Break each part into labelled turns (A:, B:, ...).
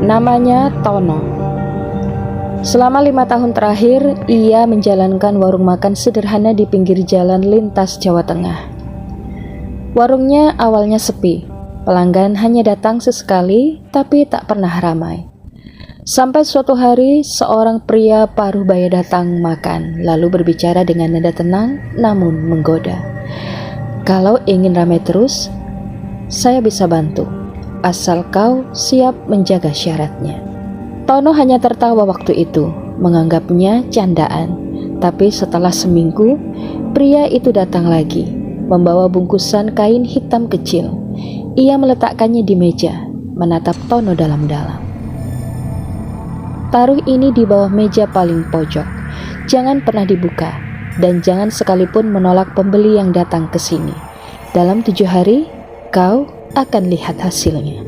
A: Namanya Tono. Selama 5 tahun terakhir, ia menjalankan warung makan sederhana di pinggir jalan lintas Jawa Tengah. Warungnya awalnya sepi, pelanggan hanya datang sesekali, tapi tak pernah ramai. Sampai suatu hari, seorang pria paruh baya datang makan, lalu berbicara dengan nada tenang namun menggoda. "Kalau ingin ramai terus, saya bisa bantu, asal kau siap menjaga syaratnya." Tono hanya tertawa waktu itu, menganggapnya candaan. Tapi setelah seminggu, pria itu datang lagi, membawa bungkusan kain hitam kecil. Ia meletakkannya di meja, menatap Tono dalam-dalam. "Taruh ini di bawah meja paling pojok. Jangan pernah dibuka, dan jangan sekalipun menolak pembeli yang datang ke sini. Dalam 7 hari, kau akan lihat hasilnya."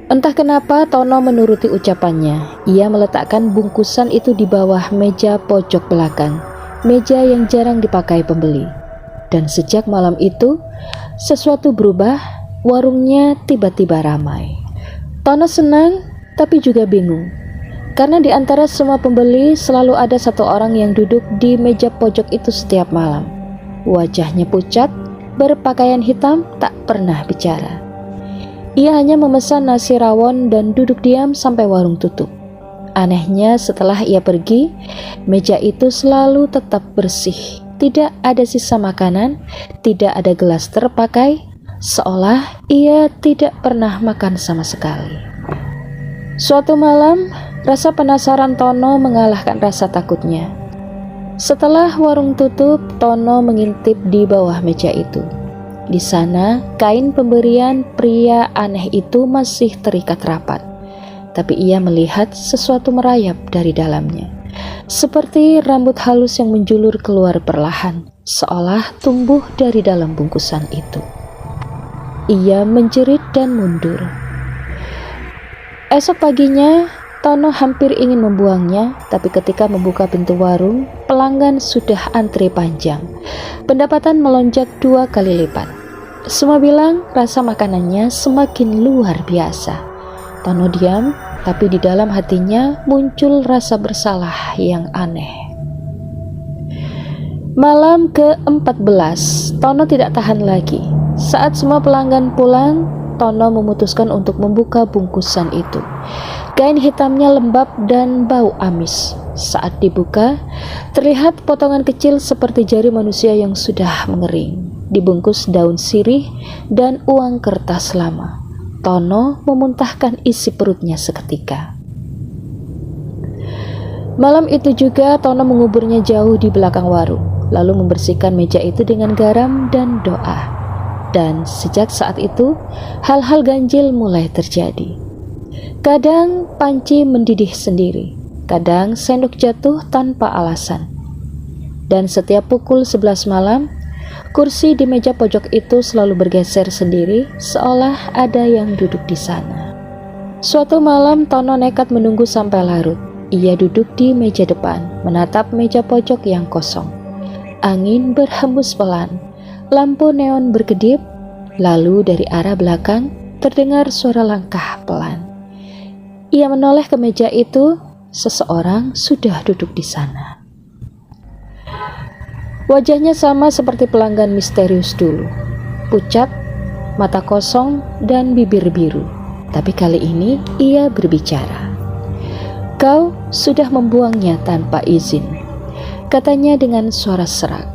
A: Entah kenapa Tono menuruti ucapannya. Ia meletakkan bungkusan itu di bawah meja pojok belakang, meja yang jarang dipakai pembeli. Dan sejak malam itu, sesuatu berubah. Warungnya tiba-tiba ramai. Tono senang, tapi juga bingung. Karena di antara semua pembeli selalu ada satu orang yang duduk di meja pojok itu setiap malam. Wajahnya pucat, berpakaian hitam, tak pernah bicara. Ia hanya memesan nasi rawon dan duduk diam sampai warung tutup. Anehnya, setelah ia pergi, meja itu selalu tetap bersih. Tidak ada sisa makanan, tidak ada gelas terpakai, seolah ia tidak pernah makan sama sekali. Suatu malam, rasa penasaran Tono mengalahkan rasa takutnya. Setelah warung tutup, Tono mengintip di bawah meja itu. Di sana, kain pemberian pria aneh itu masih terikat rapat. Tapi ia melihat sesuatu merayap dari dalamnya. Seperti rambut halus yang menjulur keluar perlahan, seolah tumbuh dari dalam bungkusan itu. Ia menjerit dan mundur. Esok paginya, Tono hampir ingin membuangnya, tapi ketika membuka pintu warung, pelanggan sudah antri panjang. Pendapatan melonjak 2 kali lipat. Semua bilang rasa makanannya semakin luar biasa. Tono diam, tapi di dalam hatinya muncul rasa bersalah yang aneh. Malam ke-14, Tono tidak tahan lagi. Saat semua pelanggan pulang, Tono memutuskan untuk membuka bungkusan itu. Kain hitamnya lembab dan bau amis. Saat dibuka, terlihat potongan kecil seperti jari manusia yang sudah mengering, dibungkus daun sirih dan uang kertas lama. Tono memuntahkan isi perutnya seketika. Malam itu juga Tono menguburnya jauh di belakang warung, lalu membersihkan meja itu dengan garam dan doa. Dan sejak saat itu, hal-hal ganjil mulai terjadi. Kadang panci mendidih sendiri, kadang sendok jatuh tanpa alasan. Dan setiap pukul 11 malam, kursi di meja pojok itu selalu bergeser sendiri, seolah ada yang duduk di sana. Suatu malam, Tono nekat menunggu sampai larut. Ia duduk di meja depan, menatap meja pojok yang kosong. Angin berhembus pelan, lampu neon berkedip, lalu dari arah belakang terdengar suara langkah pelan. Ia menoleh ke meja itu, seseorang sudah duduk di sana. Wajahnya sama seperti pelanggan misterius dulu, pucat, mata kosong, dan bibir biru. Tapi kali ini ia berbicara. "Kau sudah membuangnya tanpa izin," katanya dengan suara serak.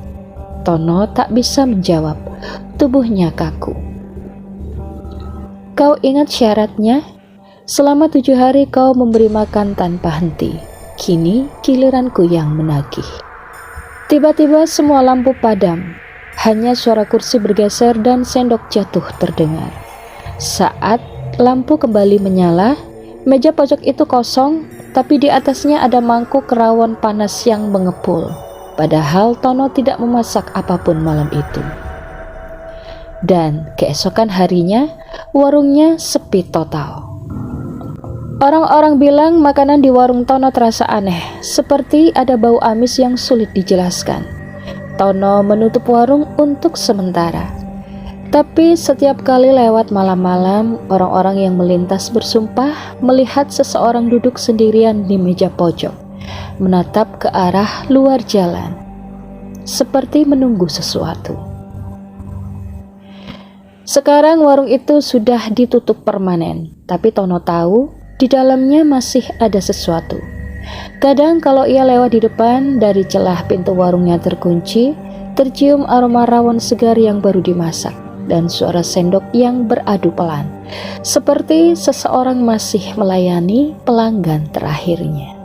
A: Tono tak bisa menjawab, tubuhnya kaku. "Kau ingat syaratnya? Selama 7 hari kau memberi makan tanpa henti. Kini giliranku yang menagih." Tiba-tiba semua lampu padam. Hanya suara kursi bergeser dan sendok jatuh terdengar. Saat lampu kembali menyala, meja pojok itu kosong, tapi di atasnya ada mangkuk rawon panas yang mengepul. Padahal Tono tidak memasak apapun malam itu. Dan keesokan harinya, warungnya sepi total. Orang-orang bilang makanan di warung Tono terasa aneh, seperti ada bau amis yang sulit dijelaskan. Tono menutup warung untuk sementara. Tapi setiap kali lewat malam-malam, orang-orang yang melintas bersumpah melihat seseorang duduk sendirian di meja pojok, menatap ke arah luar jalan, seperti menunggu sesuatu. Sekarang warung itu sudah ditutup permanen, tapi Tono tahu di dalamnya masih ada sesuatu. Kadang kalau ia lewat di depan, dari celah pintu warungnya terkunci, tercium aroma rawon segar yang baru dimasak dan suara sendok yang beradu pelan, seperti seseorang masih melayani pelanggan terakhirnya.